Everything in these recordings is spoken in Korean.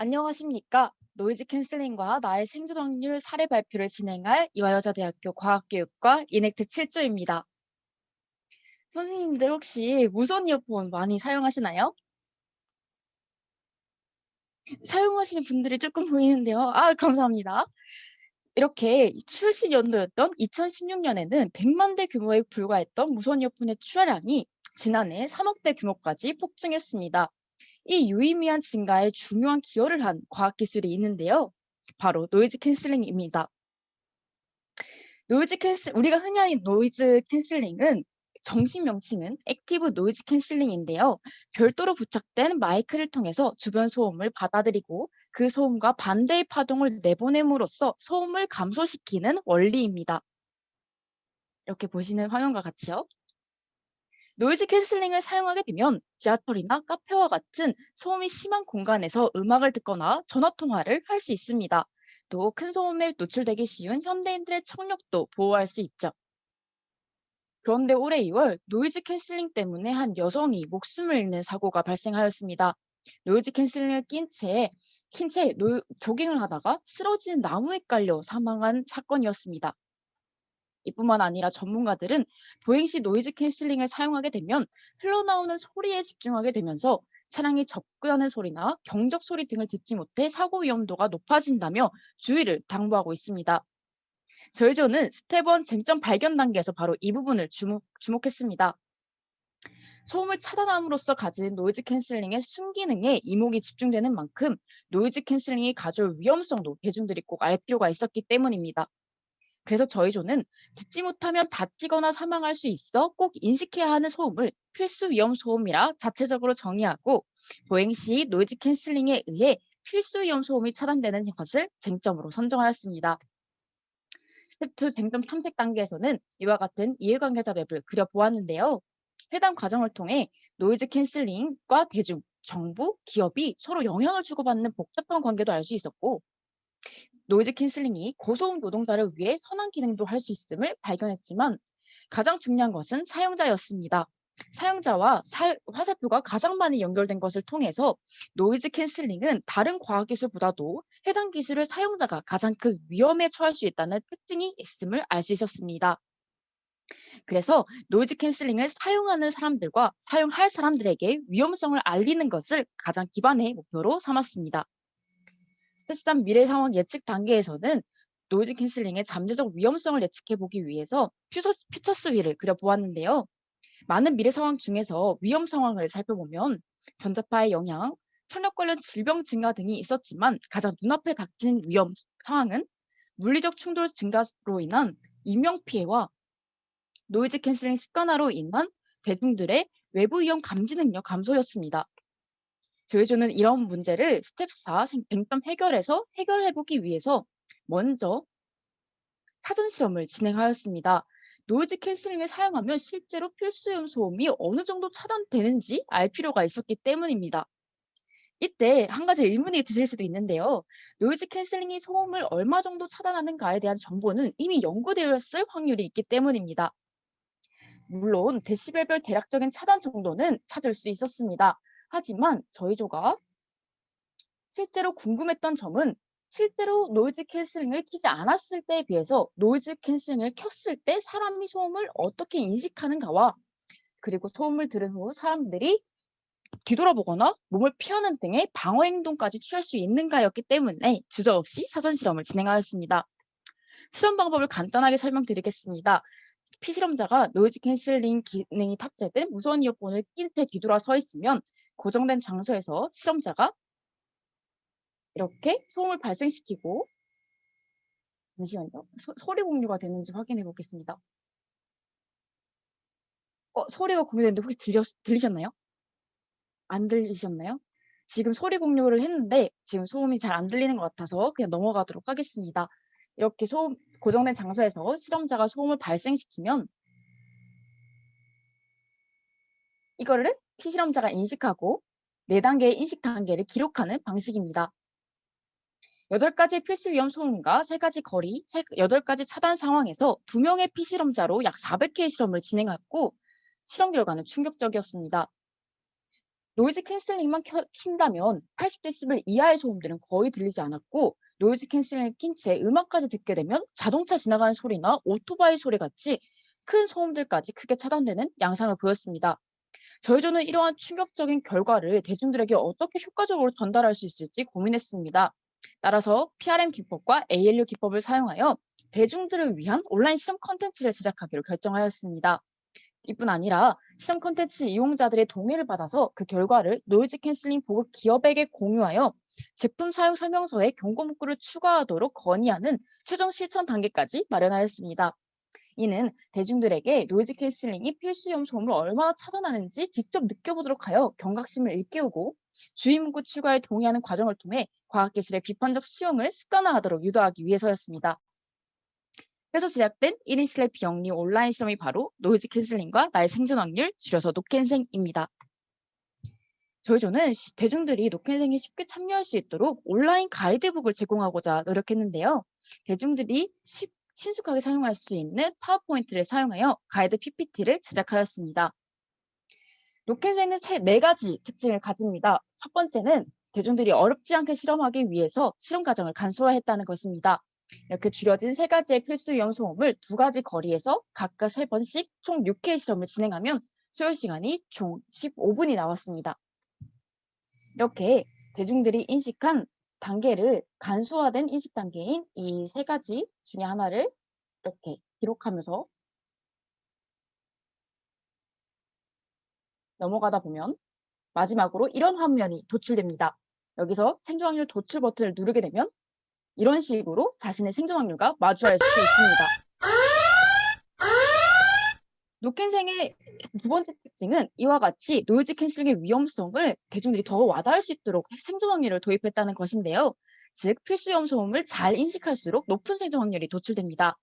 안녕하십니까. 노이즈 캔슬링과 나의 생존 확률 사례 발표를 진행할 이화여자대학교 과학교육과 이넥트 7조입니다. 선생님들 혹시 무선 이어폰 많이 사용하시나요? 사용하시는 분들이 조금 보이는데요. 감사합니다. 이렇게 출시 연도였던 2016년에는 100만 대 규모에 불과했던 무선 이어폰의 출하량이 지난해 3억 대 규모까지 폭증했습니다. 이 유의미한 증가에 중요한 기여를 한 과학기술이 있는데요. 바로 노이즈 캔슬링입니다. 우리가 흔히 하는 노이즈 캔슬링은 정식 명칭은 액티브 노이즈 캔슬링인데요. 별도로 부착된 마이크를 통해서 주변 소음을 받아들이고 그 소음과 반대의 파동을 내보냄으로써 소음을 감소시키는 원리입니다. 이렇게 보시는 화면과 같이요. 노이즈 캔슬링을 사용하게 되면 지하철이나 카페와 같은 소음이 심한 공간에서 음악을 듣거나 전화 통화를 할 수 있습니다. 또 큰 소음에 노출되기 쉬운 현대인들의 청력도 보호할 수 있죠. 그런데 올해 2월 노이즈 캔슬링 때문에 한 여성이 목숨을 잃는 사고가 발생하였습니다. 노이즈 캔슬링을 낀 채 조깅을 하다가 쓰러진 나무에 깔려 사망한 사건이었습니다. 이뿐만 아니라 전문가들은 보행 시 노이즈 캔슬링을 사용하게 되면 흘러나오는 소리에 집중하게 되면서 차량이 접근하는 소리나 경적 소리 등을 듣지 못해 사고 위험도가 높아진다며 주의를 당부하고 있습니다. 저희 조는 스텝 1 쟁점 발견 단계에서 바로 이 부분을 주목했습니다. 소음을 차단함으로써 가진 노이즈 캔슬링의 순기능에 이목이 집중되는 만큼 노이즈 캔슬링이 가져올 위험성도 대중들이 꼭 알 필요가 있었기 때문입니다. 그래서 저희 조는 듣지 못하면 다치거나 사망할 수 있어 꼭 인식해야 하는 소음을 필수 위험 소음이라 자체적으로 정의하고 보행 시 노이즈 캔슬링에 의해 필수 위험 소음이 차단되는 것을 쟁점으로 선정하였습니다. 스텝 2 쟁점 탐색 단계에서는 이와 같은 이해관계자 맵을 그려보았는데요. 해당 과정을 통해 노이즈 캔슬링과 대중, 정부, 기업이 서로 영향을 주고받는 복잡한 관계도 알 수 있었고 노이즈 캔슬링이 고소음 노동자를 위해 선한 기능도 할 수 있음을 발견했지만 가장 중요한 것은 사용자였습니다. 사용자와 화살표가 가장 많이 연결된 것을 통해서 노이즈 캔슬링은 다른 과학기술보다도 해당 기술을 사용자가 가장 큰 위험에 처할 수 있다는 특징이 있음을 알 수 있었습니다. 그래서 노이즈 캔슬링을 사용하는 사람들과 사용할 사람들에게 위험성을 알리는 것을 가장 기반의 목표로 삼았습니다. 스텝3 미래 상황 예측 단계에서는 노이즈 캔슬링의 잠재적 위험성을 예측해 보기 위해서 퓨처스 휠을 그려보았는데요. 많은 미래 상황 중에서 위험 상황을 살펴보면 전자파의 영향, 청력 관련 질병 증가 등이 있었지만 가장 눈앞에 닥친 위험 상황은 물리적 충돌 증가로 인한 인명 피해와 노이즈 캔슬링 습관화로 인한 대중들의 외부 위험 감지 능력 감소였습니다. 저희조는 이런 문제를 스텝 4 쟁점 해결에서 해결해 보기 위해서 먼저 사전 실험을 진행하였습니다. 노이즈 캔슬링을 사용하면 실제로 필수용 소음이 어느 정도 차단되는지 알 필요가 있었기 때문입니다. 이때 한 가지 의문이 드실 수도 있는데요. 노이즈 캔슬링이 소음을 얼마 정도 차단하는가에 대한 정보는 이미 연구되었을 확률이 있기 때문입니다. 물론 데시벨별 대략적인 차단 정도는 찾을 수 있었습니다. 하지만 저희 조가 실제로 궁금했던 점은 실제로 노이즈 캔슬링을 키지 않았을 때에 비해서 노이즈 캔슬링을 켰을 때 사람이 소음을 어떻게 인식하는가와 그리고 소음을 들은 후 사람들이 뒤돌아보거나 몸을 피하는 등의 방어 행동까지 취할 수 있는가였기 때문에 주저없이 사전 실험을 진행하였습니다. 실험 방법을 간단하게 설명드리겠습니다. 피실험자가 노이즈 캔슬링 기능이 탑재된 무선 이어폰을 낀 채 뒤돌아 서 있으면 고정된 장소에서 실험자가 이렇게 소음을 발생시키고 잠시만요. 소리 공유가 되는지 확인해 보겠습니다. 소리가 공유되는데 혹시 들리셨나요? 안 들리셨나요? 지금 소리 공유를 했는데 지금 소음이 잘 안 들리는 것 같아서 그냥 넘어가도록 하겠습니다. 이렇게 소음 고정된 장소에서 실험자가 소음을 발생시키면 이거를 피실험자가 인식하고 4단계의 인식 단계를 기록하는 방식입니다. 8가지 필수 위험 소음과 3가지 거리, 8가지 차단 상황에서 2명의 피실험자로 약 400회의 실험을 진행했고 실험 결과는 충격적이었습니다. 노이즈 캔슬링만 킨다면 80데시벨 이하의 소음들은 거의 들리지 않았고, 노이즈 캔슬링을 낀 채 음악까지 듣게 되면 자동차 지나가는 소리나 오토바이 소리 같이 큰 소음들까지 크게 차단되는 양상을 보였습니다. 저희조는 이러한 충격적인 결과를 대중들에게 어떻게 효과적으로 전달할 수 있을지 고민했습니다. 따라서 PRM 기법과 ALU 기법을 사용하여 대중들을 위한 온라인 실험 콘텐츠를 제작하기로 결정하였습니다. 이뿐 아니라 실험 콘텐츠 이용자들의 동의를 받아서 그 결과를 노이즈 캔슬링 보급 기업에게 공유하여 제품 사용 설명서에 경고 문구를 추가하도록 건의하는 최종 실천 단계까지 마련하였습니다. 이는 대중들에게 노이즈 캔슬링이 필수염 소음을 얼마나 차단하는지 직접 느껴보도록 하여 경각심을 일깨우고, 주의 문구 추가에 동의하는 과정을 통해 과학기술의 비판적 수용을 습관화하도록 유도하기 위해서였습니다. 그래서 제작된 1인 실내 비영리 온라인 실험이 바로 노이즈 캔슬링과 나의 생존 확률, 줄여서 노캔생입니다. 저희조는 대중들이 노캔생에 쉽게 참여할 수 있도록 온라인 가이드북을 제공하고자 노력했는데요. 대중들이 친숙하게 사용할 수 있는 파워포인트를 사용하여 가이드 PPT를 제작하였습니다. 노캔생은 네 가지 특징을 가집니다. 첫 번째는 대중들이 어렵지 않게 실험하기 위해서 실험 과정을 간소화했다는 것입니다. 이렇게 줄여진 세 가지의 필수 위험 소음을 두 가지 거리에서 각각 세 번씩 총 6회 실험을 진행하면 소요 시간이 총 15분이 나왔습니다. 이렇게 대중들이 인식한 단계를 간소화된 인식 단계인 이 세 가지 중에 하나를 이렇게 기록하면서 넘어가다 보면 마지막으로 이런 화면이 도출됩니다. 여기서 생존 확률 도출 버튼을 누르게 되면 이런 식으로 자신의 생존 확률과 마주할 수도 있습니다. 노캔생의 두 번째 특징은 이와 같이 노이즈 캔슬링의 위험성을 대중들이 더 와닿을 수 있도록 생존 확률을 도입했다는 것인데요. 즉 필수 위험 소음을 잘 인식할수록 높은 생존 확률이 도출됩니다.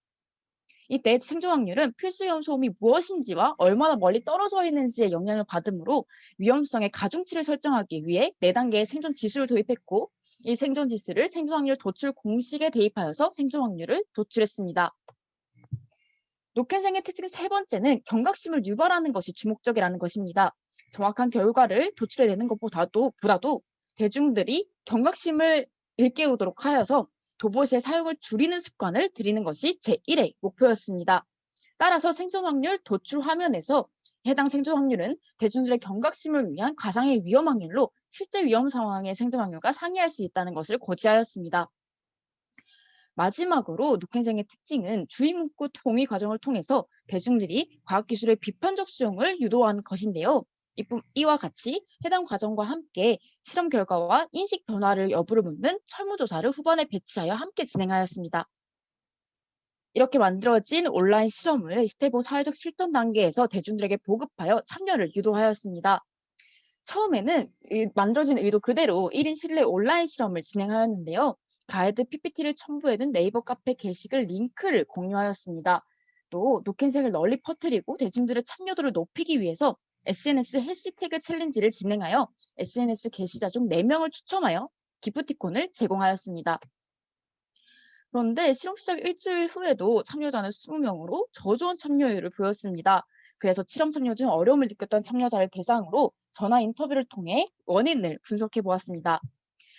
이때 생존 확률은 필수 위험 소음이 무엇인지와 얼마나 멀리 떨어져 있는지에 영향을 받으므로 위험성의 가중치를 설정하기 위해 4단계의 생존 지수를 도입했고, 이 생존 지수를 생존 확률 도출 공식에 대입하여서 생존 확률을 도출했습니다. 노캔생의 특징 세 번째는 경각심을 유발하는 것이 주목적이라는 것입니다. 정확한 결과를 도출해내는 것보다도 대중들이 경각심을 일깨우도록 하여서 도보시의 사용을 줄이는 습관을 들이는 것이 제1의 목표였습니다. 따라서 생존 확률 도출 화면에서 해당 생존 확률은 대중들의 경각심을 위한 가상의 위험 확률로 실제 위험 상황의 생존 확률과 상이할 수 있다는 것을 고지하였습니다. 마지막으로 노캔생의 특징은 주의 문구 동의 과정을 통해서 대중들이 과학기술의 비판적 수용을 유도하는 것인데요. 이와 같이 해당 과정과 함께 실험 결과와 인식 변화를 여부를 묻는 설문조사를 후반에 배치하여 함께 진행하였습니다. 이렇게 만들어진 온라인 실험을 스텝 5 사회적 실천 단계에서 대중들에게 보급하여 참여를 유도하였습니다. 처음에는 만들어진 의도 그대로 1인 실내 온라인 실험을 진행하였는데요. 가이드 PPT를 첨부해둔 네이버 카페 게시글 링크를 공유하였습니다. 또 노캔색을 널리 퍼뜨리고 대중들의 참여도를 높이기 위해서 SNS 해시태그 챌린지를 진행하여 SNS 게시자 중 4명을 추첨하여 기프티콘을 제공하였습니다. 그런데 실험 시작 일주일 후에도 참여자는 20명으로 저조한 참여율을 보였습니다. 그래서 실험 참여 중 어려움을 느꼈던 참여자를 대상으로 전화 인터뷰를 통해 원인을 분석해 보았습니다.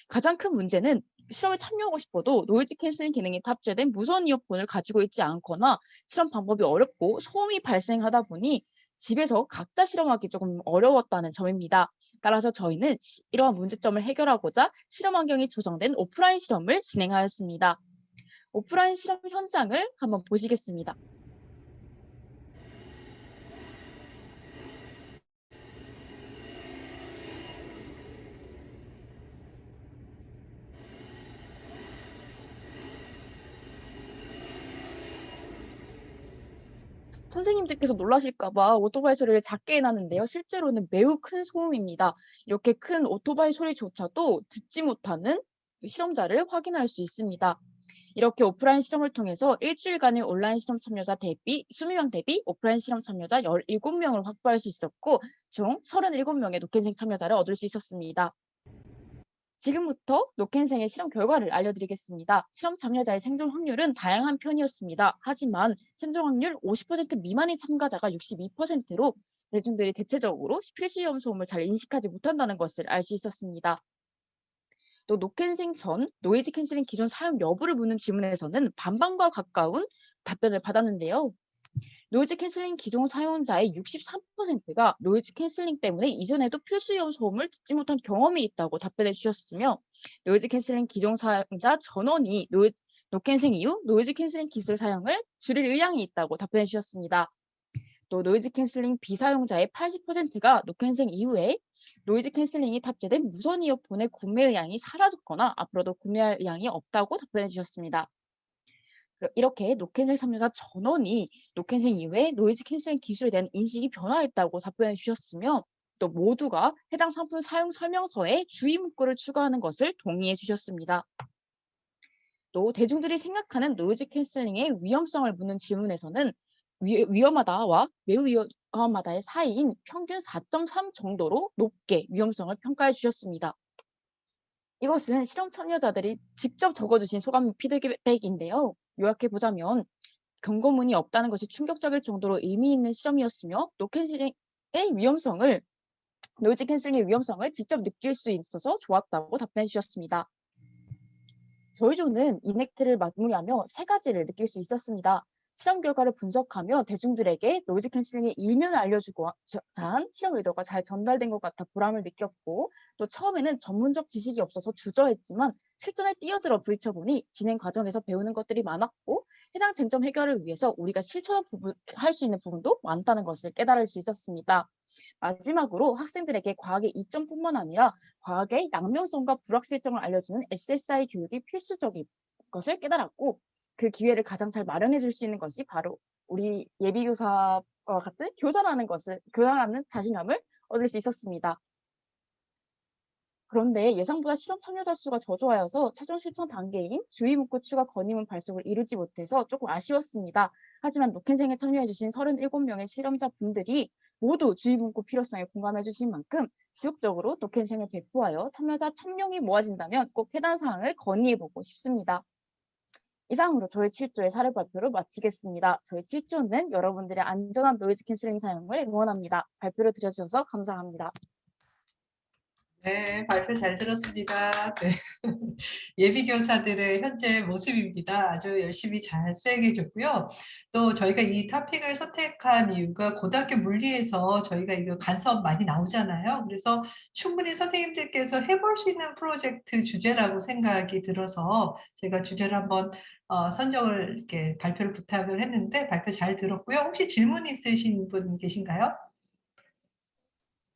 가장 큰 문제는 실험에 참여하고 싶어도 노이즈 캔슬링 기능이 탑재된 무선 이어폰을 가지고 있지 않거나 실험 방법이 어렵고 소음이 발생하다 보니 집에서 각자 실험하기 조금 어려웠다는 점입니다. 따라서 저희는 이러한 문제점을 해결하고자 실험 환경이 조성된 오프라인 실험을 진행하였습니다. 오프라인 실험 현장을 한번 보시겠습니다. 선생님들께서 놀라실까 봐 오토바이 소리를 작게 해 놨는데요. 실제로는 매우 큰 소음입니다. 이렇게 큰 오토바이 소리조차도 듣지 못하는 실험자를 확인할 수 있습니다. 이렇게 오프라인 실험을 통해서 일주일간의 온라인 실험 참여자 대비 20명 대비 오프라인 실험 참여자 17명을 확보할 수 있었고, 총 37명의 노캔생 참여자를 얻을 수 있었습니다. 지금부터 노캔생의 실험 결과를 알려드리겠습니다. 실험 참여자의 생존 확률은 다양한 편이었습니다. 하지만 생존 확률 50% 미만인 참가자가 62%로 대중들이 대체적으로 필수위험 소음을 잘 인식하지 못한다는 것을 알 수 있었습니다. 또 노캔슬링 전 노이즈 캔슬링 기존 사용 여부를 묻는 질문에서는 반반과 가까운 답변을 받았는데요. 노이즈 캔슬링 기존 사용자의 63%가 노이즈 캔슬링 때문에 이전에도 필수이용 소음을 듣지 못한 경험이 있다고 답변해 주셨으며, 노이즈 캔슬링 기존 사용자 전원이 노캔슬링 이후 노이즈 캔슬링 기술 사용을 줄일 의향이 있다고 답변해 주셨습니다. 또 노이즈 캔슬링 비사용자의 80%가 노캔슬링 이후에 노이즈 캔슬링이 탑재된 무선 이어폰의 구매 의향이 사라졌거나 앞으로도 구매할 의향이 없다고 답변해 주셨습니다. 이렇게 노캔슬 참여자 전원이 노캔슬 이후에 노이즈 캔슬링 기술에 대한 인식이 변화했다고 답변해 주셨으며, 또 모두가 해당 상품 사용 설명서에 주의 문구를 추가하는 것을 동의해 주셨습니다. 또 대중들이 생각하는 노이즈 캔슬링의 위험성을 묻는 질문에서는 위험하다와 매우 위험하다의 사이인 평균 4.3 정도로 높게 위험성을 평가해 주셨습니다. 이것은 실험 참여자들이 직접 적어주신 소감 피드백인데요. 요약해 보자면, 경고문이 없다는 것이 충격적일 정도로 의미 있는 실험이었으며, 노이즈 캔슬링의 위험성을 직접 느낄 수 있어서 좋았다고 답변해 주셨습니다. 저희 조는 이넥트를 마무리하며 세 가지를 느낄 수 있었습니다. 실험 결과를 분석하며 대중들에게 노이즈 캔슬링의 일면을 알려주고 한 실험 의도가 잘 전달된 것 같아 보람을 느꼈고, 또 처음에는 전문적 지식이 없어서 주저했지만 실전에 뛰어들어 부딪혀보니 진행 과정에서 배우는 것들이 많았고, 해당 쟁점 해결을 위해서 우리가 실천할 할 수 있는 부분도 많다는 것을 깨달을 수 있었습니다. 마지막으로 학생들에게 과학의 이점뿐만 아니라 과학의 양면성과 불확실성을 알려주는 SSI 교육이 필수적인 것을 깨달았고, 그 기회를 가장 잘 마련해 줄 수 있는 것이 바로 우리 예비교사와 같은 교사라는 자신감을 얻을 수 있었습니다. 그런데 예상보다 실험 참여자 수가 저조하여서 최종 실천 단계인 주의 문구 추가 건의문 발송을 이루지 못해서 조금 아쉬웠습니다. 하지만 노캔생에 참여해 주신 37명의 실험자분들이 모두 주의 문구 필요성에 공감해 주신 만큼 지속적으로 노캔생을 배포하여 참여자 1000명이 모아진다면 꼭 해당 사항을 건의해 보고 싶습니다. 이상으로 저희 7조의 사례 발표를 마치겠습니다. 저희 7조는 여러분들의 안전한 노이즈 캔슬링 사용을 응원합니다. 발표를 들어주셔서 감사합니다. 네, 발표 잘 들었습니다. 네. 예비 교사들의 현재 모습입니다. 아주 열심히 잘 수행해 줬고요. 또 저희가 이 토픽을 선택한 이유가 고등학교 물리에서 저희가 이거 간섭 많이 나오잖아요. 그래서 충분히 선생님들께서 해볼 수 있는 프로젝트 주제라고 생각이 들어서 제가 주제를 한번 선정을 이렇게 발표를 부탁을 했는데 발표 잘 들었고요. 혹시 질문 있으신 분 계신가요?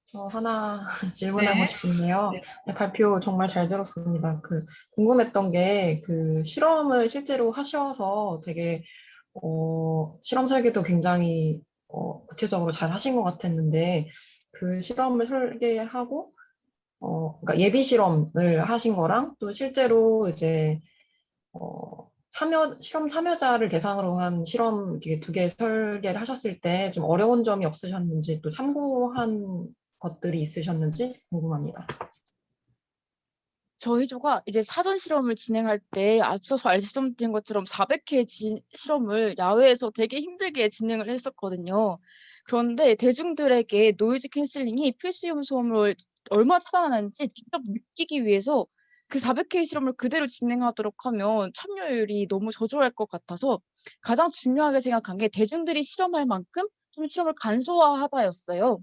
저 하나 질문하고 네. 싶은데요. 네. 네, 발표 정말 잘 들었습니다. 궁금했던 게 실험을 실제로 하셔서 되게 실험 설계도 굉장히 구체적으로 잘 하신 것 같았는데, 그 실험을 설계하고 그러니까 예비 실험을 하신 거랑 또 실제로 이제 실험 참여자를 대상으로 한 실험 두 개 설계를 하셨을 때 좀 어려운 점이 없으셨는지, 또 참고한 것들이 있으셨는지 궁금합니다. 저희 조가 이제 사전 실험을 진행할 때 앞서서 말씀드린 것처럼 400회 실험을 야외에서 되게 힘들게 진행을 했었거든요. 그런데 대중들에게 노이즈 캔슬링이 필수이용 소음을 얼마나 차단하는지 직접 느끼기 위해서 그 400회 실험을 그대로 진행하도록 하면 참여율이 너무 저조할 것 같아서 가장 중요하게 생각한 게 대중들이 실험할 만큼 좀 실험을 간소화하자였어요.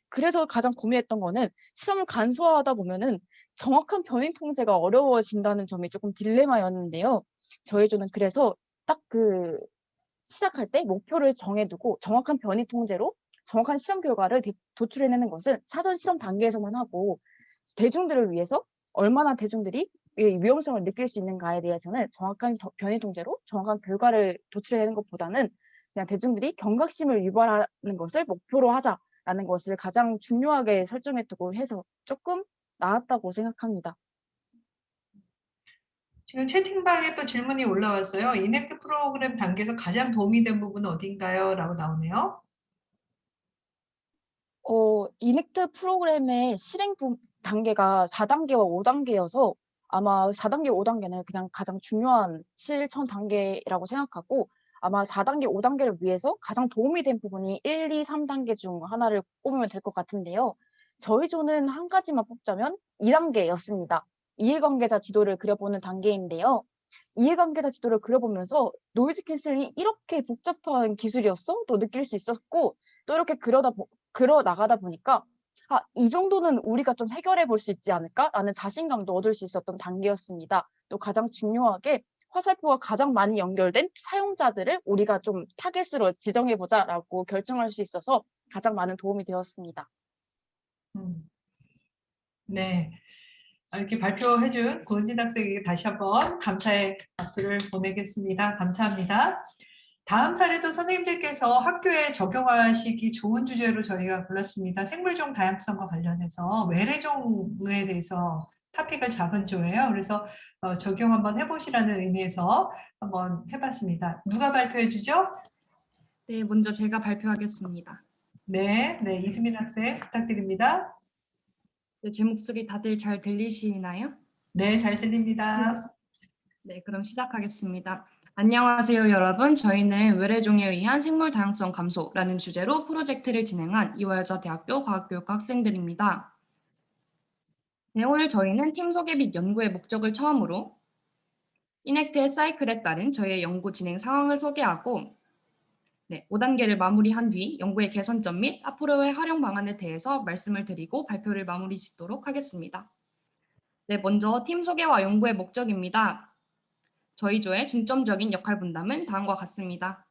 그래서 가장 고민했던 거는 실험을 간소화하다 보면은 정확한 변이 통제가 어려워진다는 점이 조금 딜레마였는데요. 저희 조는 그래서 딱 시작할 때 목표를 정해 두고 정확한 변이 통제로 정확한 실험 결과를 도출해내는 것은 사전 실험 단계에서만 하고, 대중들을 위해서 얼마나 대중들이 이 위험성을 느낄 수 있는가에 대해서는 정확한 변이 통제로 정확한 결과를 도출해내는 것보다는 그냥 대중들이 경각심을 유발하는 것을 목표로 하자라는 것을 가장 중요하게 설정해 두고 해서 조금 나았다고 생각합니다. 지금 채팅방에 또 질문이 올라왔어요. 이넥트 프로그램 단계에서 가장 도움이 된 부분은 어딘가요? 라고 나오네요. 이넥트 프로그램의 단계가 4단계와 5단계여서 아마 4단계, 5단계는 그냥 가장 중요한 실천 단계라고 생각하고, 아마 4단계, 5단계를 위해서 가장 도움이 된 부분이 1, 2, 3단계 중 하나를 꼽으면 될 것 같은데요. 저희 조는 한 가지만 뽑자면 2단계였습니다. 이해관계자 지도를 그려보는 단계인데요. 이해관계자 지도를 그려보면서 노이즈 캔슬링이 이렇게 복잡한 기술이었어? 또 느낄 수 있었고, 또 이렇게 그려 나가다 보니까 아, 이 정도는 우리가 좀 해결해 볼 수 있지 않을까라는 자신감도 얻을 수 있었던 단계였습니다. 또 가장 중요하게 화살표가 가장 많이 연결된 사용자들을 우리가 좀 타겟으로 지정해 보자라고 결정할 수 있어서 가장 많은 도움이 되었습니다. 음, 네. 이렇게 발표해준 고은진 학생에게 다시 한번 감사의 박수를 보내겠습니다. 감사합니다. 다음 사례도 선생님들께서 학교에 적용하시기 좋은 주제로 저희가 골랐습니다. 생물종 다양성과 관련해서 외래종에 대해서 토픽을 잡은 조예요. 그래서 적용 한번 해보시라는 의미에서 한번 해봤습니다. 누가 발표해 주죠? 네, 먼저 제가 발표하겠습니다. 네, 네, 이수민 학생 부탁드립니다. 네, 제 목소리 다들 잘 들리시나요? 네, 잘 들립니다. 네, 그럼 시작하겠습니다. 안녕하세요, 여러분. 저희는 외래종에 의한 생물 다양성 감소라는 주제로 프로젝트를 진행한 이화여자대학교 과학교육과 학생들입니다. 네, 오늘 저희는 팀 소개 및 연구의 목적을 처음으로 이넥트의 사이클에 따른 저희의 연구 진행 상황을 소개하고 5단계를 마무리한 뒤 연구의 개선점 및 앞으로의 활용 방안에 대해서 말씀을 드리고 발표를 마무리 짓도록 하겠습니다. 네, 먼저 팀 소개와 연구의 목적입니다. 저희 조의 중점적인 역할 분담은 다음과 같습니다.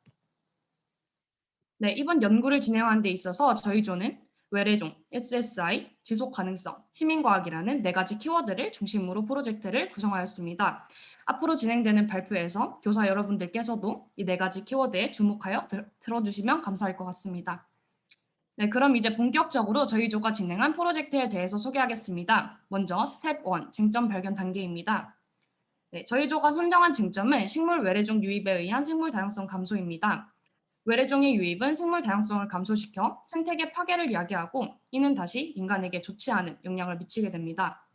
네, 이번 연구를 진행하는 데 있어서 저희 조는 외래종, SSI, 지속 가능성, 시민과학이라는 4가지 키워드를 중심으로 프로젝트를 구성하였습니다. 앞으로 진행되는 발표에서 교사 여러분들께서도 이 4가지 키워드에 주목하여 들어주시면 감사할 것 같습니다. 네, 그럼 이제 본격적으로 저희 조가 진행한 프로젝트에 대해서 소개하겠습니다. 먼저 스텝 1, 쟁점 발견 단계입니다. 네, 저희 조가 선정한 쟁점은 식물 외래종 유입에 의한 생물 다양성 감소입니다. 외래종의 유입은 생물 다양성을 감소시켜 생태계 파괴를 야기하고 이는 다시 인간에게 좋지 않은 영향을 미치게 됩니다.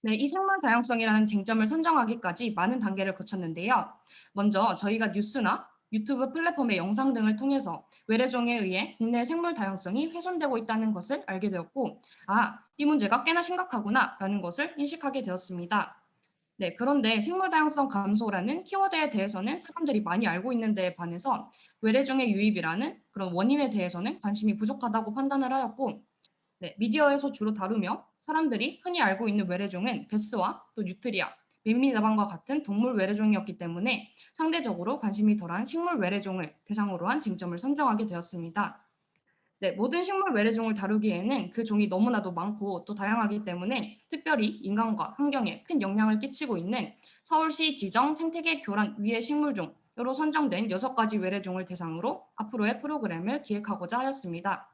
네, 이 생물 다양성이라는 쟁점을 선정하기까지 많은 단계를 거쳤는데요. 먼저 저희가 뉴스나 유튜브 플랫폼의 영상 등을 통해서 외래종에 의해 국내 생물 다양성이 훼손되고 있다는 것을 알게 되었고, 이 문제가 꽤나 심각하구나 라는 것을 인식하게 되었습니다. 네, 그런데 생물 다양성 감소라는 키워드에 대해서는 사람들이 많이 알고 있는 데에 반해서 외래종의 유입이라는 그런 원인에 대해서는 관심이 부족하다고 판단을 하였고, 미디어에서 주로 다루며 사람들이 흔히 알고 있는 외래종은 베스와 또 뉴트리아, 뱀미나방과 같은 동물 외래종이었기 때문에 상대적으로 관심이 덜한 식물 외래종을 대상으로 한 쟁점을 선정하게 되었습니다. 네, 모든 식물 외래종을 다루기에는 그 종이 너무나도 많고 또 다양하기 때문에 특별히 인간과 환경에 큰 영향을 끼치고 있는 서울시 지정 생태계 교란 위해 식물종으로 선정된 6가지 외래종을 대상으로 앞으로의 프로그램을 기획하고자 하였습니다.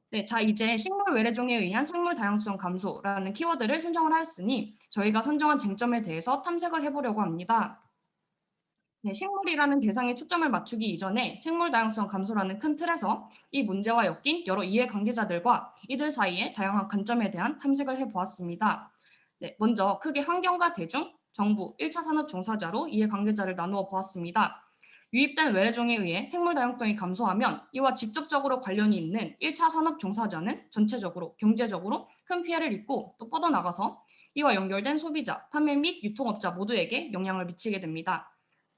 네, 자 이제 식물 외래종에 의한 생물 다양성 감소라는 키워드를 선정을 하였으니 저희가 선정한 쟁점에 대해서 탐색을 해보려고 합니다. 네, 식물이라는 대상에 초점을 맞추기 이전에 생물 다양성 감소라는 큰 틀에서 이 문제와 엮인 여러 이해관계자들과 이들 사이의 다양한 관점에 대한 탐색을 해보았습니다. 네, 먼저 크게 환경과 대중, 정부, 1차 산업 종사자로 이해관계자를 나누어 보았습니다. 유입된 외래종에 의해 생물 다양성이 감소하면 이와 직접적으로 관련이 있는 1차 산업 종사자는 전체적으로 경제적으로 큰 피해를 입고 또 뻗어나가서 이와 연결된 소비자, 판매 및 유통업자 모두에게 영향을 미치게 됩니다.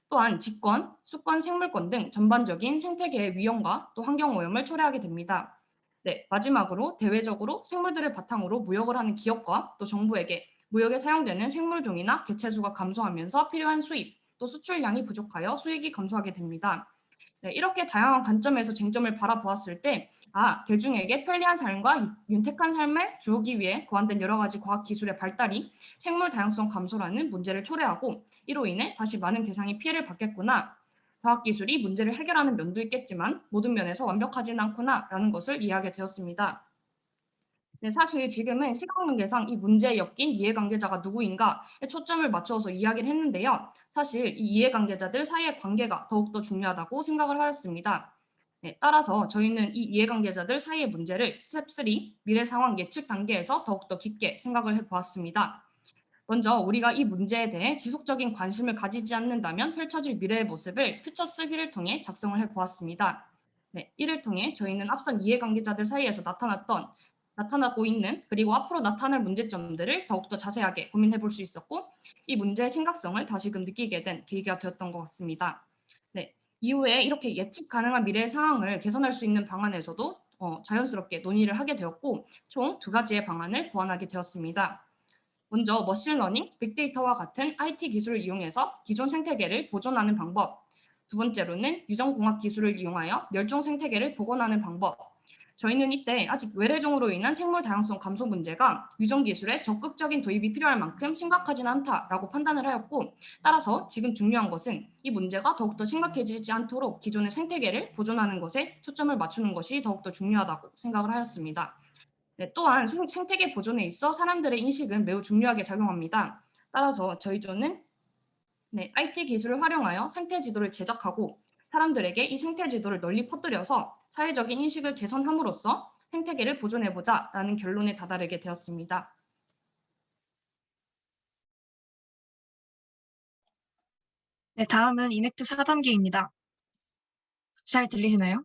또한 직권, 수권, 생물권 등 전반적인 생태계의 위험과 또 환경오염을 초래하게 됩니다. 네, 마지막으로 대외적으로 생물들을 바탕으로 무역을 하는 기업과 또 정부에게 무역에 사용되는 생물종이나 개체수가 감소하면서 필요한 수입, 또 수출량이 부족하여 수익이 감소하게 됩니다. 네, 이렇게 다양한 관점에서 쟁점을 바라보았을 때 대중에게 편리한 삶과 윤택한 삶을 주기 위해 고안된 여러 가지 과학기술의 발달이 생물 다양성 감소라는 문제를 초래하고 이로 인해 다시 많은 대상이 피해를 받겠구나. 과학기술이 문제를 해결하는 면도 있겠지만 모든 면에서 완벽하지는 않구나라는 것을 이해하게 되었습니다. 네, 사실 지금은 시간 관계상 이 문제에 엮인 이해관계자가 누구인가에 초점을 맞춰서 이야기를 했는데요. 사실 이 이해관계자들 사이의 관계가 더욱더 중요하다고 생각을 하였습니다. 네, 따라서 저희는 이 이해관계자들 사이의 문제를 스텝 3, 미래 상황 예측 단계에서 더욱더 깊게 생각을 해보았습니다. 먼저 우리가 이 문제에 대해 지속적인 관심을 가지지 않는다면 펼쳐질 미래의 모습을 퓨처스 휠을 통해 작성을 해보았습니다. 네, 이를 통해 저희는 앞선 이해관계자들 사이에서 나타나고 있는 그리고 앞으로 나타날 문제점들을 더욱더 자세하게 고민해 볼 수 있었고 이 문제의 심각성을 다시금 느끼게 된 계기가 되었던 것 같습니다. 네, 이후에 이렇게 예측 가능한 미래의 상황을 개선할 수 있는 방안에서도 자연스럽게 논의를 하게 되었고 총 2가지의 방안을 고안하게 되었습니다. 먼저 머신러닝, 빅데이터와 같은 IT 기술을 이용해서 기존 생태계를 보존하는 방법, 두 번째로는 유전공학 기술을 이용하여 멸종 생태계를 복원하는 방법. 저희는 이때 아직 외래종으로 인한 생물 다양성 감소 문제가 유전 기술의 적극적인 도입이 필요할 만큼 심각하지는 않다라고 판단을 하였고 따라서 지금 중요한 것은 이 문제가 더욱더 심각해지지 않도록 기존의 생태계를 보존하는 것에 초점을 맞추는 것이 더욱더 중요하다고 생각을 하였습니다. 네, 또한 생태계 보존에 있어 사람들의 인식은 매우 중요하게 작용합니다. 따라서 저희 조는 IT 기술을 활용하여 생태 지도를 제작하고 사람들에게 이 생태 지도를 널리 퍼뜨려서 사회적인 인식을 개선함으로써 생태계를 보존해보자라는 결론에 다다르게 되었습니다. 네, 다음은 이넥트 4단계입니다. 잘 들리시나요?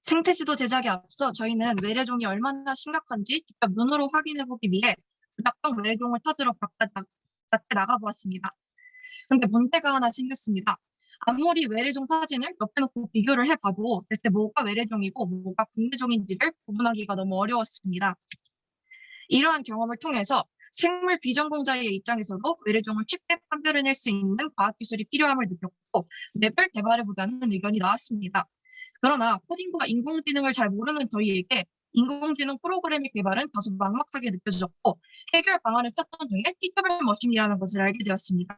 생태지도 제작에 앞서 저희는 외래종이 얼마나 심각한지 직접 눈으로 확인해보기 위해 각종 외래종을 찾으러 밖에 나가보았습니다. 근데 문제가 하나 생겼습니다. 아무리 외래종 사진을 옆에 놓고 비교를 해봐도 대체 뭐가 외래종이고 뭐가 국내종인지를 구분하기가 너무 어려웠습니다. 이러한 경험을 통해서 생물 비전공자의 입장에서도 외래종을 쉽게 판별해낼 수 있는 과학기술이 필요함을 느꼈고 맵을 개발해보자는 의견이 나왔습니다. 그러나 코딩과 인공지능을 잘 모르는 저희에게 인공지능 프로그램의 개발은 다소 막막하게 느껴졌고 해결 방안을 찾던 중에 티처블 머신이라는 것을 알게 되었습니다.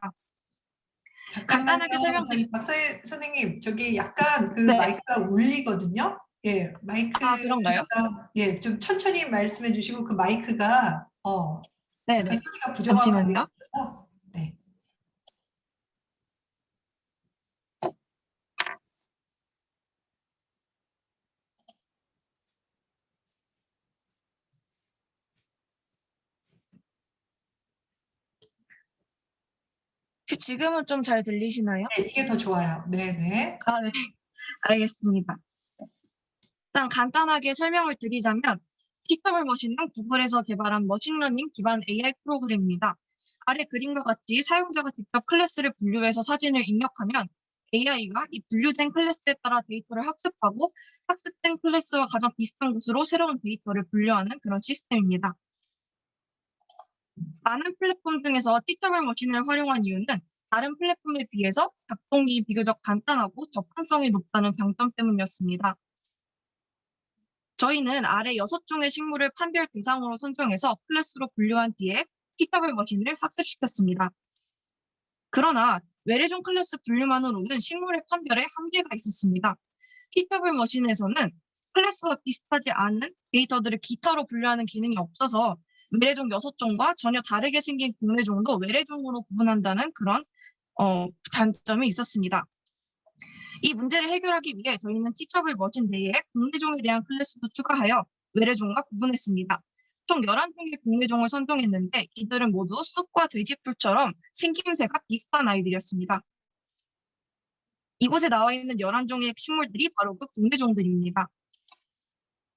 간단하게 저희 박서희 선생님, 저기 약간 그 네. 마이크가 울리거든요. 예, 마이크가 그런가요? 예, 좀 천천히 말씀해 주시고 그 마이크가 네네. 약간 소리가 부정확하게 잠시만요. 들려서 네. 지금은 좀 잘 들리시나요? 네, 이게 더 좋아요. 네, 네. 네. 알겠습니다. 일단 간단하게 설명을 드리자면 티처블 머신은 구글에서 개발한 머신러닝 기반 AI 프로그램입니다. 아래 그림과 같이 사용자가 직접 클래스를 분류해서 사진을 입력하면 AI가 이 분류된 클래스에 따라 데이터를 학습하고 학습된 클래스와 가장 비슷한 곳으로 새로운 데이터를 분류하는 그런 시스템입니다. 많은 플랫폼 중에서 티처블 머신을 활용한 이유는 다른 플랫폼에 비해서 작동이 비교적 간단하고 접근성이 높다는 장점 때문이었습니다. 저희는 아래 6종의 식물을 판별 대상으로 선정해서 클래스로 분류한 뒤에 티처블 머신을 학습시켰습니다. 그러나 외래종 클래스 분류만으로는 식물의 판별에 한계가 있었습니다. 티처블 머신에서는 클래스와 비슷하지 않은 데이터들을 기타로 분류하는 기능이 없어서 외래종 6종과 전혀 다르게 생긴 국내종도 외래종으로 구분한다는 그런 단점이 있었습니다. 이 문제를 해결하기 위해 저희는 티처블 머신 내에 국내종에 대한 클래스도 추가하여 외래종과 구분했습니다. 총 11종의 국내종을 선정했는데 이들은 모두 쑥과 돼지풀처럼 생김새가 비슷한 아이들이었습니다. 이곳에 나와 있는 11종의 식물들이 바로 그 국내종들입니다.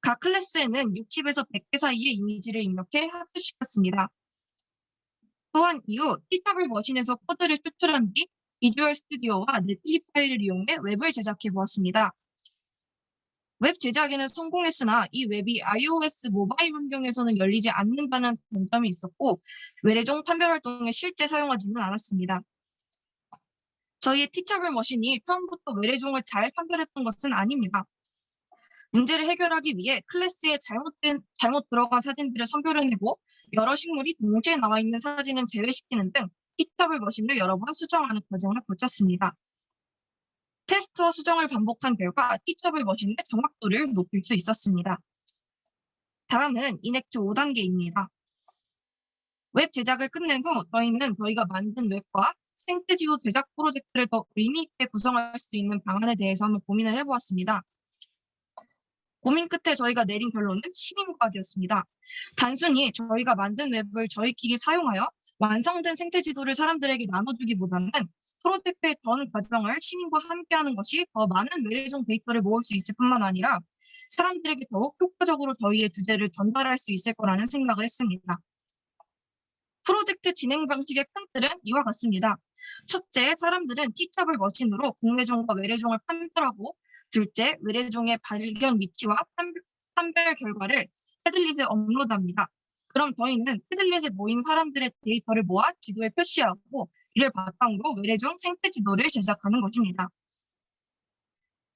각 클래스에는 60에서 100개 사이의 이미지를 입력해 학습시켰습니다. 또한 이후 티처블 머신에서 코드를 추출한 뒤 비주얼 스튜디오와 넷플릭 파일을 이용해 웹을 제작해 보았습니다. 웹 제작에는 성공했으나 이 웹이 iOS 모바일 환경에서는 열리지 않는다는 단점이 있었고 외래종 판별 활동에 실제 사용하지는 않았습니다. 저희의 티처블 머신이 처음부터 외래종을 잘 판별했던 것은 아닙니다. 문제를 해결하기 위해 클래스에 잘못 들어간 사진들을 선별해내고 여러 식물이 동시에 나와 있는 사진은 제외시키는 등 티처블 머신을 여러 번 수정하는 과정을 거쳤습니다. 테스트와 수정을 반복한 결과 티처블 머신의 정확도를 높일 수 있었습니다. 다음은 이넥트 5단계입니다. 웹 제작을 끝낸 후 저희는 저희가 만든 웹과 생태지도 제작 프로젝트를 더 의미 있게 구성할 수 있는 방안에 대해서 한번 고민을 해보았습니다. 고민 끝에 저희가 내린 결론은 시민과학이었습니다. 단순히 저희가 만든 웹을 저희끼리 사용하여 완성된 생태 지도를 사람들에게 나눠주기보다는 프로젝트의 전 과정을 시민과 함께하는 것이 더 많은 외래종 데이터를 모을 수 있을 뿐만 아니라 사람들에게 더욱 효과적으로 저희의 주제를 전달할 수 있을 거라는 생각을 했습니다. 프로젝트 진행 방식의 큰 틀은 이와 같습니다. 첫째, 사람들은 티처블 머신으로 국내종과 외래종을 판별하고, 둘째, 외래종의 발견 위치와 판별 결과를 패들릿에 업로드합니다. 그럼 저희는 패들릿에 모인 사람들의 데이터를 모아 지도에 표시하고 이를 바탕으로 외래종 생태 지도를 제작하는 것입니다.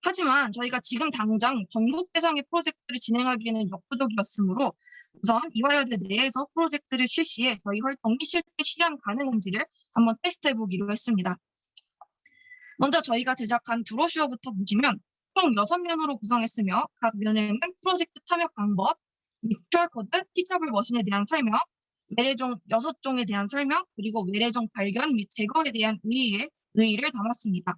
하지만 저희가 지금 당장 전국 대상의 프로젝트를 진행하기에는 역부족이었으므로 우선 이화여대 내에서 프로젝트를 실시해 저희 활동이 실제 실현 가능한지를 한번 테스트해보기로 했습니다. 먼저 저희가 제작한 브로슈어부터 보시면 총 6면으로 구성했으며 각 면에는 프로젝트 참여 방법, 및 QR코드, 티처블 머신에 대한 설명, 외래종 6종에 대한 설명, 그리고 외래종 발견 및 제거에 대한 의의를 담았습니다.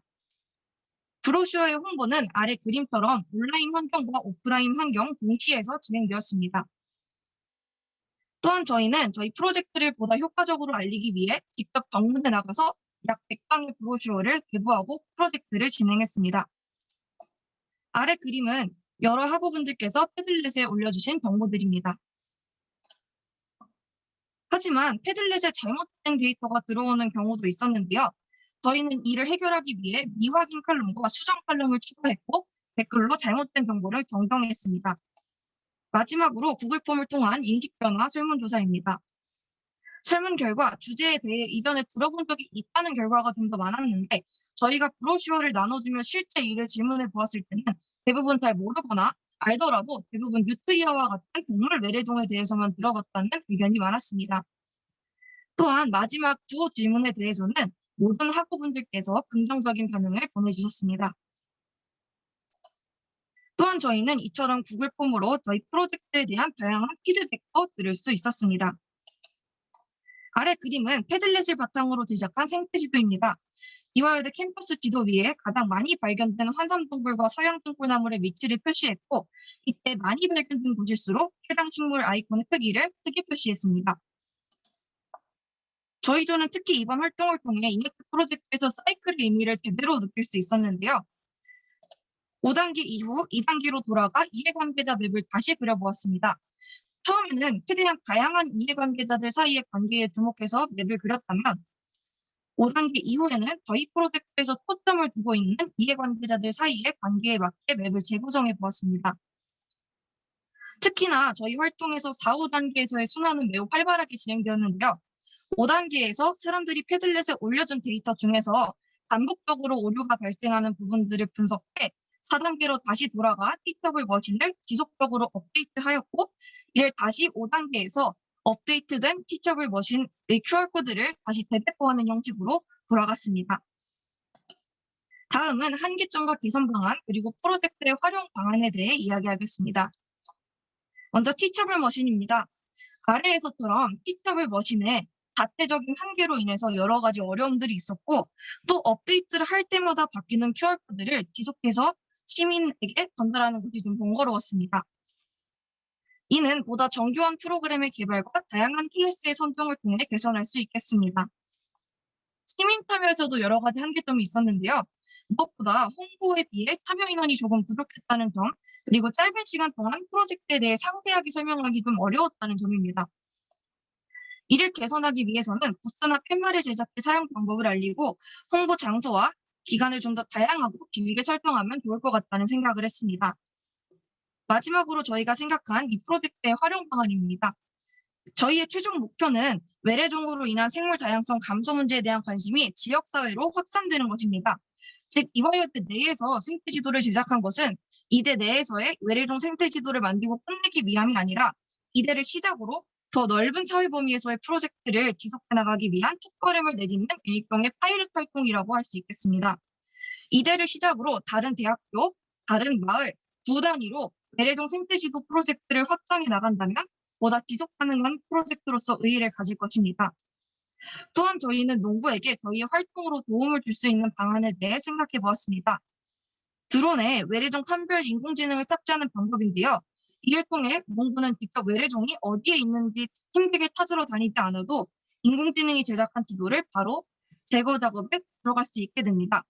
브로슈어의 홍보는 아래 그림처럼 온라인 환경과 오프라인 환경 동시에서 진행되었습니다. 또한 저희는 저희 프로젝트를 보다 효과적으로 알리기 위해 직접 방문해 나가서 약 100장의 브로슈어를 배부하고 프로젝트를 진행했습니다. 아래 그림은 여러 학우분들께서 패들렛에 올려주신 정보들입니다. 하지만 패들렛에 잘못된 데이터가 들어오는 경우도 있었는데요. 저희는 이를 해결하기 위해 미확인 칼럼과 수정 칼럼을 추가했고 댓글로 잘못된 정보를 정정했습니다. 마지막으로 구글 폼을 통한 인식 변화 설문조사입니다. 설문 결과 주제에 대해 이전에 들어본 적이 있다는 결과가 좀 더 많았는데 저희가 브로슈어를 나눠주며 실제 이를 질문해 보았을 때는 대부분 잘 모르거나 알더라도 대부분 뉴트리아와 같은 동물 외래종에 대해서만 들어봤다는 의견이 많았습니다. 또한 마지막 두 질문에 대해서는 모든 학우분들께서 긍정적인 반응을 보내주셨습니다. 또한 저희는 이처럼 구글 폼으로 저희 프로젝트에 대한 다양한 피드백도 들을 수 있었습니다. 아래 그림은 패들렛을 바탕으로 제작한 생태지도입니다. 이화여대 캠퍼스 지도 위에 가장 많이 발견된 환삼동굴과 서양등굴나물의 위치를 표시했고 이때 많이 발견된 곳일수록 해당 식물 아이콘의 크기를 크게 표시했습니다. 저희 조는 특히 이번 활동을 통해 이네트 프로젝트에서 사이클의 의미를 제대로 느낄 수 있었는데요. 5단계 이후 2단계로 돌아가 이해관계자 맵을 다시 그려보았습니다. 처음에는 최대한 다양한 이해관계자들 사이의 관계에 주목해서 맵을 그렸다면 5단계 이후에는 저희 프로젝트에서 초점을 두고 있는 이해관계자들 사이의 관계에 맞게 맵을 재구성해 보았습니다. 특히나 저희 활동에서 4, 5단계에서의 순환은 매우 활발하게 진행되었는데요. 5단계에서 사람들이 패들렛에 올려준 데이터 중에서 반복적으로 오류가 발생하는 부분들을 분석해 4단계로 다시 돌아가 티처블 머신을 지속적으로 업데이트하였고 이를 다시 5단계에서 업데이트된 티처블 머신의 QR코드를 다시 재배포하는 형식으로 돌아갔습니다. 다음은 한계점과 개선 방안 그리고 프로젝트의 활용 방안에 대해 이야기하겠습니다. 먼저 티처블 머신입니다. 아래에서처럼 티처블 머신에 자체적인 한계로 인해서 여러 가지 어려움들이 있었고 또 업데이트를 할 때마다 바뀌는 QR코드를 지속해서 시민에게 전달하는 것이 좀 번거로웠습니다. 이는 보다 정교한 프로그램의 개발과 다양한 클래스의 선정을 통해 개선할 수 있겠습니다. 시민 참여에서도 여러 가지 한계점이 있었는데요. 무엇보다 홍보에 비해 참여 인원이 조금 부족했다는 점, 그리고 짧은 시간 동안 프로젝트에 대해 상세하게 설명하기 좀 어려웠다는 점입니다. 이를 개선하기 위해서는 부스나 팻말을 제작해 사용 방법을 알리고 홍보 장소와 기간을 좀 더 다양하고 길게 설정하면 좋을 것 같다는 생각을 했습니다. 마지막으로 저희가 생각한 이 프로젝트의 활용 방안입니다. 저희의 최종 목표는 외래종으로 인한 생물 다양성 감소 문제에 대한 관심이 지역사회로 확산되는 것입니다. 즉 이화여대 내에서 생태지도를 제작한 것은 이대 내에서의 외래종 생태지도를 만들고 끝내기 위함이 아니라 이대를 시작으로 더 넓은 사회 범위에서의 프로젝트를 지속해 나가기 위한 첫걸음을 내딛는 일종의 파일럿 활동이라고 할 수 있겠습니다. 이대를 시작으로 다른 대학교, 다른 마을, 두 단위로 외래종 생태지도 프로젝트를 확장해 나간다면 보다 지속 가능한 프로젝트로서 의의를 가질 것입니다. 또한 저희는 농부에게 저희의 활동으로 도움을 줄 수 있는 방안에 대해 생각해 보았습니다. 드론에 외래종 판별 인공지능을 탑재하는 방법인데요. 이를 통해 농부는 직접 외래종이 어디에 있는지 힘들게 찾으러 다니지 않아도 인공지능이 제작한 지도를 바로 제거 작업에 들어갈 수 있게 됩니다.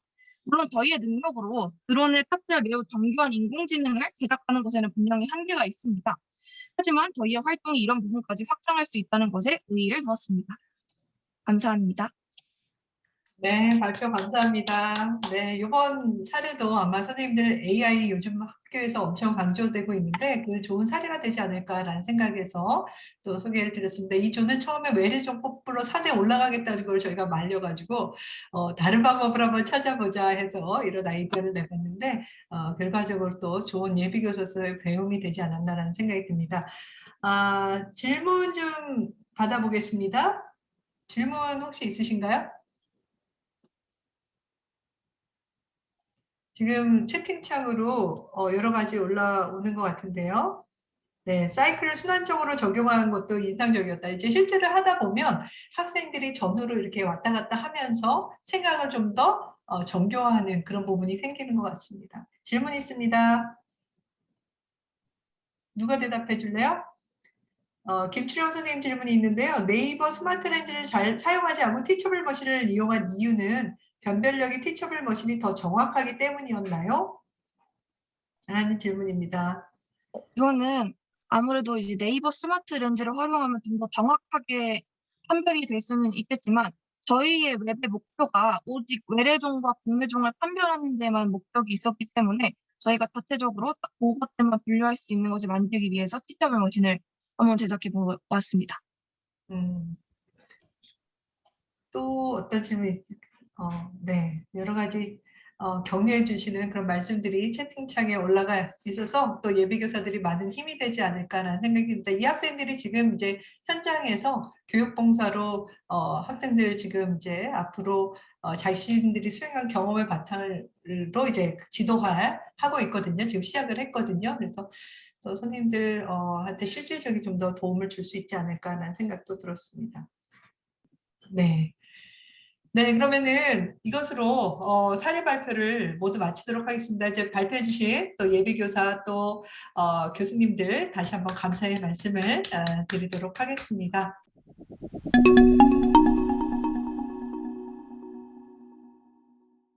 물론 저희의 능력으로 드론에 탑재할 매우 정교한 인공지능을 제작하는 것에는 분명히 한계가 있습니다. 하지만 저희의 활동이 이런 부분까지 확장할 수 있다는 것에 의의를 두었습니다. 감사합니다. 네, 발표 감사합니다. 네, 이번 사례도 아마 선생님들 AI 요즘 학교에서 엄청 강조되고 있는데 그 좋은 사례가 되지 않을까라는 생각에서 또 소개를 드렸습니다. 이 조는 처음에 외래종 뽑으러 산에 올라가겠다는 걸 저희가 말려가지고 다른 방법을 한번 찾아보자 해서 이런 아이디어를 내봤는데 결과적으로 또 좋은 예비 교사로서의 배움이 되지 않았나라는 생각이 듭니다. 질문 좀 받아보겠습니다. 질문 혹시 있으신가요? 지금 채팅창으로 여러 가지 올라오는 것 같은데요. 네, 사이클을 순환적으로 적용하는 것도 인상적이었다. 이제 실제로 하다 보면 학생들이 전후로 이렇게 왔다 갔다 하면서 생각을 좀 더 정교화하는 그런 부분이 생기는 것 같습니다. 질문 있습니다. 누가 대답해 줄래요? 김추령 선생님 질문이 있는데요. 네이버 스마트 렌즈를 잘 사용하지 않고 티처블 머신을 이용한 이유는 변별력이 티처블 머신이 더 정확하기 때문이었나요? 라는 질문입니다. 이거는 아무래도 이제 네이버 스마트 렌즈를 활용하면 좀 더 정확하게 판별이 될 수는 있겠지만 저희의 웹의 목표가 오직 외래종과 국내종을 판별하는 데만 목적이 있었기 때문에 저희가 자체적으로 딱 그것들만 분류할 수 있는 것을 만들기 위해서 티처블 머신을 한번 제작해 보았습니다. 또 어떤 질문이 있을까요? 네, 여러 가지 격려해 주시는 그런 말씀들이 채팅창에 올라가 있어서 또 예비교사들이 많은 힘이 되지 않을까라는 생각이 듭니다. 이 학생들이 지금 이제 현장에서 교육봉사로 학생들 지금 이제 앞으로 자신들이 수행한 경험을 바탕으로 이제 지도하고 있거든요. 지금 시작을 했거든요. 그래서 또 선생님들한테 실질적인 좀 더 도움을 줄 수 있지 않을까라는 생각도 들었습니다. 네. 네, 그러면은 이것으로 사례 발표를 모두 마치도록 하겠습니다. 이제 발표해 주신 또 예비교사 또 교수님들 다시 한번 감사의 말씀을 드리도록 하겠습니다.